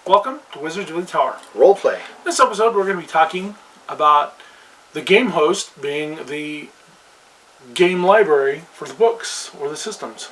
Welcome to Wizards of the Tower. Roleplay. This episode we're going to be talking about the game host being the game library for the books or the systems.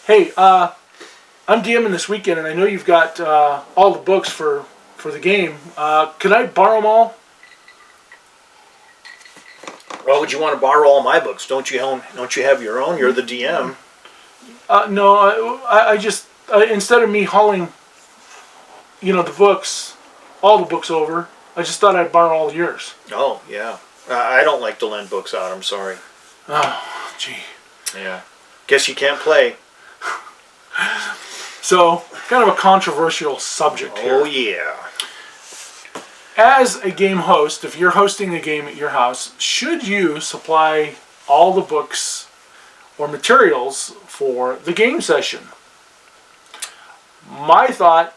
Hey, I'm DMing this weekend, and I know you've got all the books for the game. Can I borrow them all? Why would you want to borrow all my books? Don't you have your own? You're the DM. No, I just instead of me hauling, the books, all the books over, I just thought I'd borrow all of yours. Oh yeah. I don't like to lend books out. I'm sorry. Oh, gee. Yeah. Guess you can't play. So, kind of a controversial subject here. Oh yeah. As a game host, if you're hosting a game at your house, should you supply all the books or materials for the game session? My thought,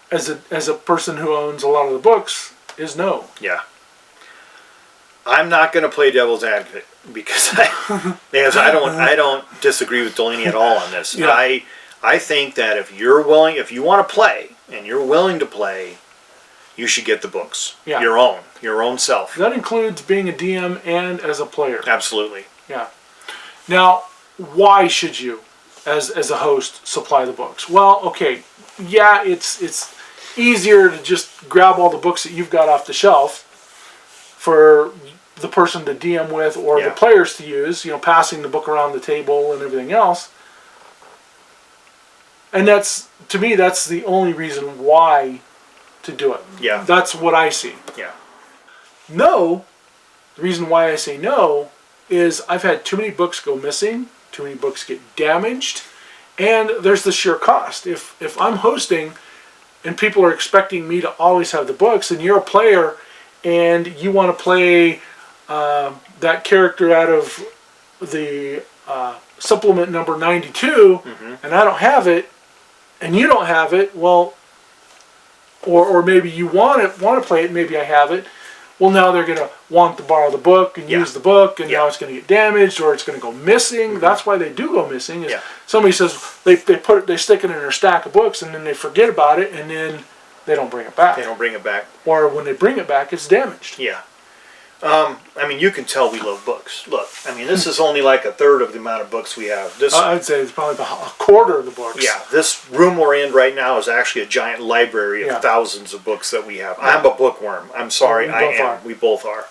as a person who owns a lot of the books, is no. Yeah. I'm not going to play devil's advocate because I don't disagree with Delaney at all on this. Yeah. I think that if you want to play and you're willing to play, you should get the books. Yeah. Your own self. That includes being a DM and as a player. Absolutely. Yeah. Now, why should you, as a host, supply the books? Well, okay, yeah, it's easier to just grab all the books that you've got off the shelf for the person to DM with or the players to use, passing the book around the table and everything else. And to me, that's the only reason why to do it. Yeah. That's what I see. Yeah. No, the reason why I say no is I've had too many books go missing, too many books get damaged, and there's the sheer cost. If I'm hosting and people are expecting me to always have the books, and you're a player and you want to play that character out of the supplement number 92, and I don't have it, and you don't have it, well, or maybe you want to play it, maybe I have it, well, now they're going to want to borrow the book and use the book, and now it's going to get damaged, or it's going to go missing. That's why they do go missing. Is somebody says they stick it in their stack of books, and then they forget about it, and then they don't bring it back. They don't bring it back. Or when they bring it back, it's damaged. Yeah. You can tell we love books. Look, this is only like a third of the amount of books we have. I'd say it's probably about a quarter of the books. Yeah, this room we're in right now is actually a giant library of thousands of books that we have. I'm a bookworm. I'm sorry, We both are.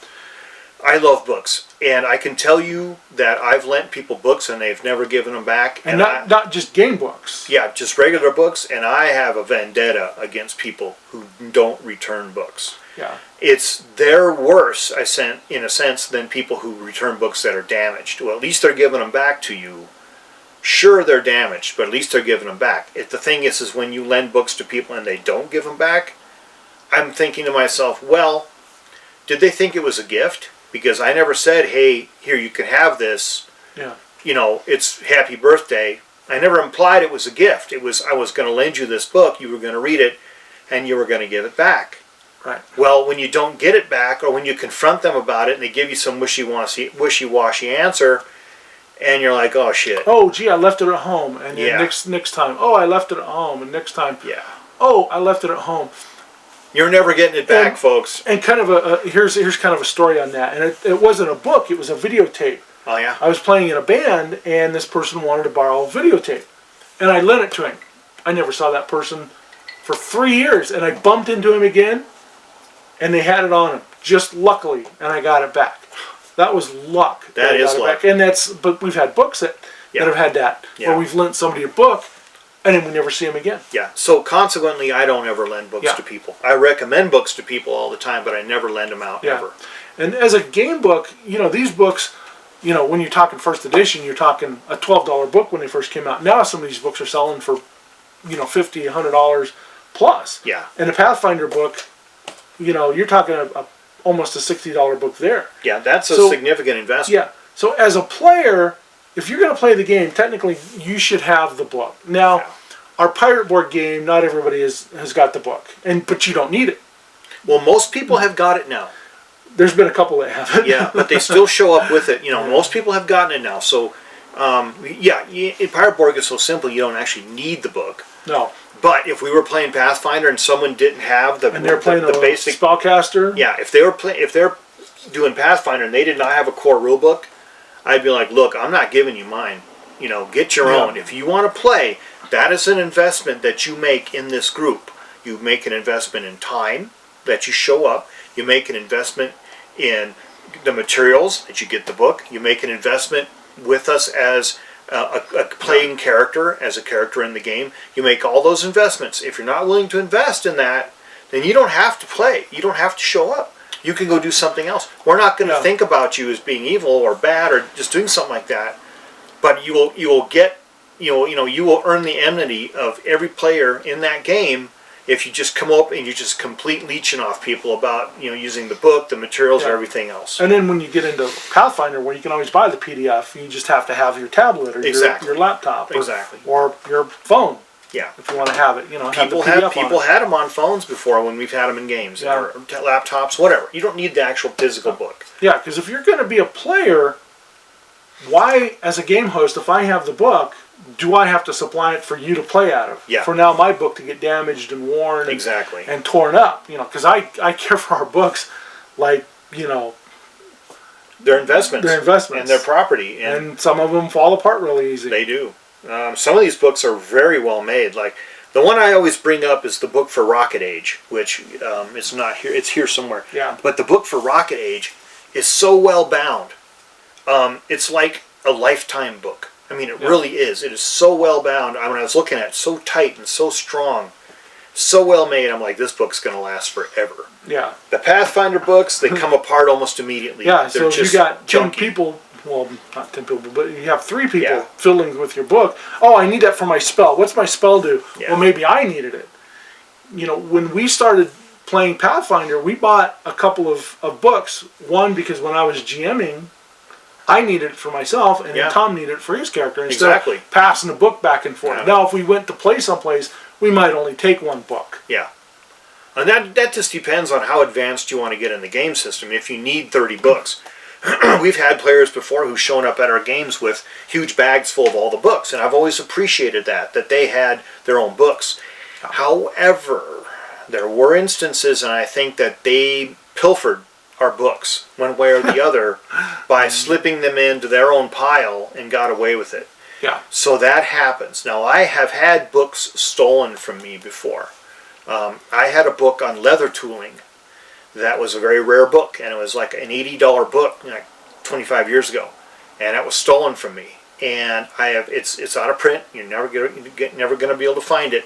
I love books, and I can tell you that I've lent people books and they've never given them back. And not just game books. Yeah, just regular books, and I have a vendetta against people who don't return books. Yeah. They're worse, in a sense, than people who return books that are damaged. Well, at least they're giving them back to you. Sure, they're damaged, but at least they're giving them back. The thing is when you lend books to people and they don't give them back, I'm thinking to myself, well, did they think it was a gift? Because I never said, hey, here, you can have this. Yeah. It's happy birthday. I never implied it was a gift. I was going to lend you this book, you were going to read it, and you were going to give it back. Right. Well, when you don't get it back, or when you confront them about it and they give you some wishy-washy answer, and you're like, oh shit. Oh, gee, I left it at home, and then next time, oh, I left it at home, and next time, oh, I left it at home. You're never getting it back, folks. And kind of here's kind of a story on that, and it wasn't a book; it was a videotape. Oh yeah. I was playing in a band, and this person wanted to borrow a videotape, and I lent it to him. I never saw that person for 3 years, and I bumped into him again. And they had it on them, just luckily, and I got it back. That was luck. That is luck. And but we've had books that have had that, where we've lent somebody a book, and then we never see them again. Yeah. So consequently, I don't ever lend books to people. I recommend books to people all the time, but I never lend them out ever. And as a game book, these books, when you're talking first edition, you're talking a $12 book when they first came out. Now some of these books are selling for, $50, $100 plus. Yeah. And a Pathfinder book, you're talking almost a $60 book there. Yeah, that's a So- significant investment. Yeah. So as a player, if you're going to play the game, technically you should have the book. Now, Yeah. our pirate board game, not everybody has got the book, but you don't need it. Well, most people have got it now. There's been a couple that haven't. Yeah, but they still show up with it. Most people have gotten it now. So, Pirate Board is so simple you don't actually need the book. No. But if we were playing Pathfinder and someone didn't have And they're playing the a basic, spellcaster. yeah, if they're doing Pathfinder and they did not have a core rule book, I'd be like, look, I'm not giving you mine. Get your own. If you want to play, that is an investment that you make in this group. You make an investment in time that you show up. You make an investment in the materials that you get the book. You make an investment with us as a playing character, as a character in the game. You make all those investments. If you're not willing to invest in that, then you don't have to play. You don't have to show up. You can go do something else. We're not going to think about you as being evil or bad or just doing something like that. But you will get, you will earn the enmity of every player in that game if you just come up and you just complete leeching off people about using the book, the materials, and everything else. And then when you get into Pathfinder, where you can always buy the PDF, you just have to have your tablet or your laptop, or your phone. Yeah, if you want to have it, people had them on phones before when we've had them in games or laptops, whatever. You don't need the actual physical book. Yeah, because if you're going to be a player, why, as a game host, if I have the book, do I have to supply it for you to play out of? Yeah. For now, my book to get damaged and worn Exactly. and torn up, because I care for our books like, They're investments. They're investments. And their property. And some of them fall apart really easy. They do. Some of these books are very well made. Like, the one I always bring up is the book for Rocket Age, which it's not here. It's here somewhere. Yeah. But the book for Rocket Age is so well bound. It's like a lifetime book. I mean, it really is. It is so well bound. When I was looking at it, so tight and so strong, so well made. I'm like, this book's going to last forever. Yeah. The Pathfinder books, they come apart almost immediately. Yeah, so if you got 10 junky. people, well, not 10 people, but you have 3 people fiddling with your book. Oh, I need that for my spell. What's my spell do? Yeah. Well, maybe I needed it. When we started playing Pathfinder, we bought a couple of books. One, because when I was GMing, I needed it for myself, and then Tom needed it for his character. Instead of passing the book back and forth. Yeah. Now, if we went to play someplace, we might only take one book. Yeah. And that just depends on how advanced you want to get in the game system. If you need 30 books. We've had players before who've shown up at our games with huge bags full of all the books, and I've always appreciated that they had their own books. However, there were instances, and I think that they pilfered our books one way or the other by slipping them into their own pile and got away with it. Yeah. So that happens. Now, I have had books stolen from me before. I had a book on leather tooling that was a very rare book, and it was like an $80 book, 25 years ago, and it was stolen from me. And it's out of print. You're never going to be able to find it.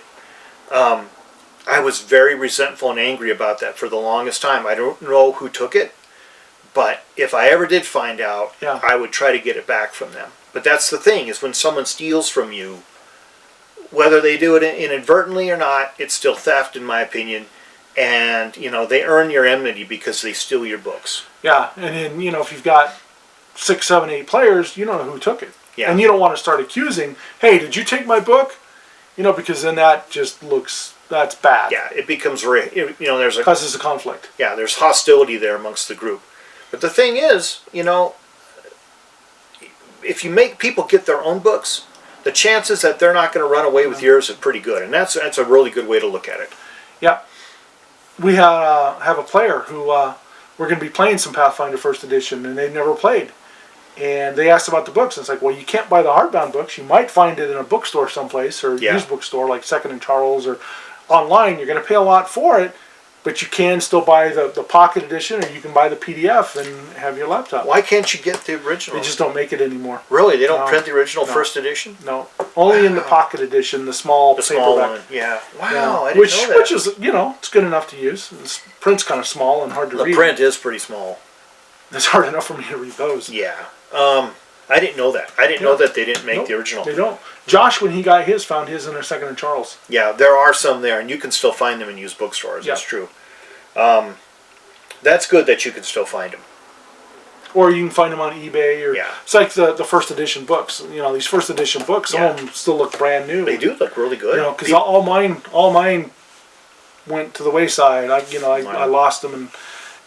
I was very resentful and angry about that for the longest time. I don't know who took it, but if I ever did find out, I would try to get it back from them. But that's the thing, is when someone steals from you, whether they do it inadvertently or not, it's still theft in my opinion. And, they earn your enmity because they steal your books. Yeah, and then, if you've got 6, 7, 8 players, you don't know who took it. Yeah. And you don't want to start accusing, hey, did you take my book? Because then that just that's bad. Yeah, it becomes, there's causes a conflict. Yeah, there's hostility there amongst the group. But the thing is, if you make people get their own books, the chances that they're not going to run away with yours are pretty good. And that's a really good way to look at it. Yeah. We have a player who we're going to be playing some Pathfinder First Edition, and they've never played. And they asked about the books, and it's like, well, you can't buy the hardbound books. You might find it in a bookstore someplace, or used bookstore like Second and Charles, or online. You're going to pay a lot for it, but you can still buy the pocket edition, or you can buy the PDF and have your laptop. Why can't you get the original? They just don't make it anymore. Really? They don't print the original first edition? No. Only in the pocket edition, the small paperback. One. Yeah. Wow, I didn't know that. Which is, it's good enough to use. The print's kind of small and hard to read. The print is pretty small. It's hard enough for me to read those. Yeah. I didn't know that. I didn't know that they didn't make Nope, the original. They don't. Josh, when he got his, found his in a Second and Charles. Yeah, there are some there, and you can still find them in used bookstores. Yeah. That's true. That's good that you can still find them. Or you can find them on eBay. Or Yeah. It's like the first edition books. You know, these first edition books, some of them still look brand new. They do look really good. You know, because all mine went to the wayside. I lost them,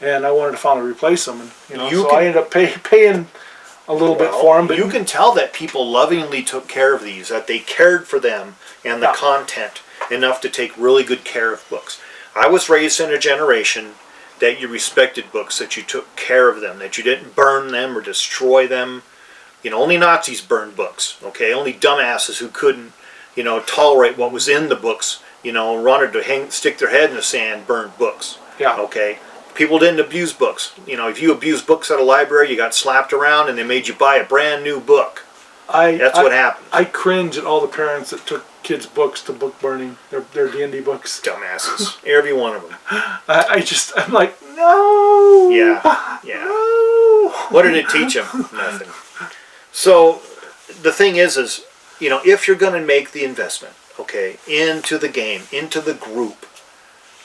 and I wanted to finally replace them. And so I ended up paying a little bit for them. But you can tell that people lovingly took care of these, that they cared for them and the content enough to take really good care of books. I was raised in a generation that you respected books, that you took care of them, that you didn't burn them or destroy them. Only Nazis burned books, okay? Only dumbasses who couldn't, tolerate what was in the books, wanted to stick their head in the sand, burned books. Yeah. Okay? People didn't abuse books. If you abused books at a library, you got slapped around and they made you buy a brand new book. That's what happened. I cringe at all the parents that took kids' books to book burning. Their D&D books. Dumbasses. Every one of them. I'm like, no. Yeah. No. What did it teach them? Nothing. So the thing is, if you're going to make the investment, okay, into the game, into the group,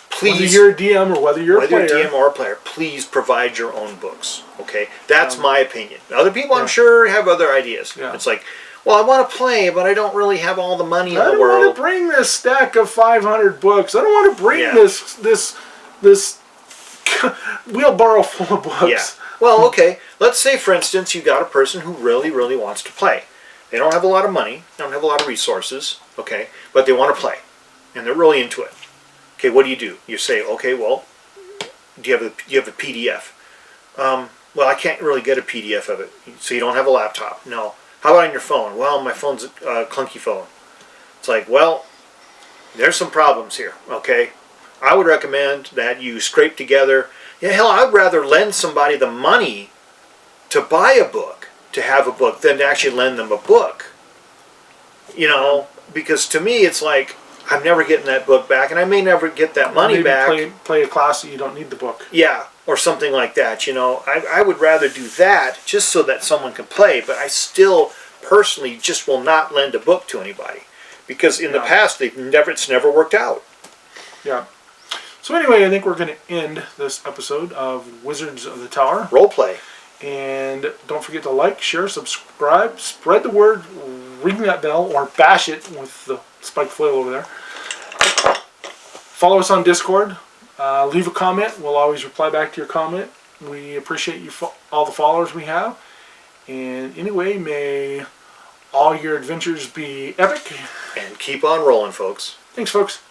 please, whether you're a DM or whether you're a player, DM or a player, please provide your own books. Okay, that's my opinion. Other people, I'm sure, have other ideas. Yeah. It's like, well, I want to play, but I don't really have all the money in the world. I don't want to bring this stack of 500 books. I don't want to bring this wheelbarrow full of books. Yeah. Well, okay. Let's say, for instance, you got a person who really, really wants to play. They don't have a lot of money. They don't have a lot of resources. Okay, but they want to play, and they're really into it. Okay, what do? You say, okay, well, do you have a PDF? Well, I can't really get a PDF of it. So you don't have a laptop? No. How about on your phone? Well, my phone's a clunky phone. It's like, well, there's some problems here. Okay, I would recommend that you scrape together. Yeah, hell, I'd rather lend somebody the money to buy a book, to have a book, than to actually lend them a book. Because to me, it's like, I'm never getting that book back, and I may never get that money back. Play a class that you don't need the book. Yeah, or something like that. I would rather do that just so that someone can play, but I still personally just will not lend a book to anybody, because in the past it's never worked out. Yeah. So anyway, I think we're going to end this episode of Wizards of the Tower. Roleplay. And don't forget to like, share, subscribe, spread the word, ring that bell, or bash it with the spiked flail over there. Follow us on Discord. Leave a comment. We'll always reply back to your comment. We appreciate you, all the followers we have. And anyway, may all your adventures be epic. And keep on rolling, folks. Thanks, folks.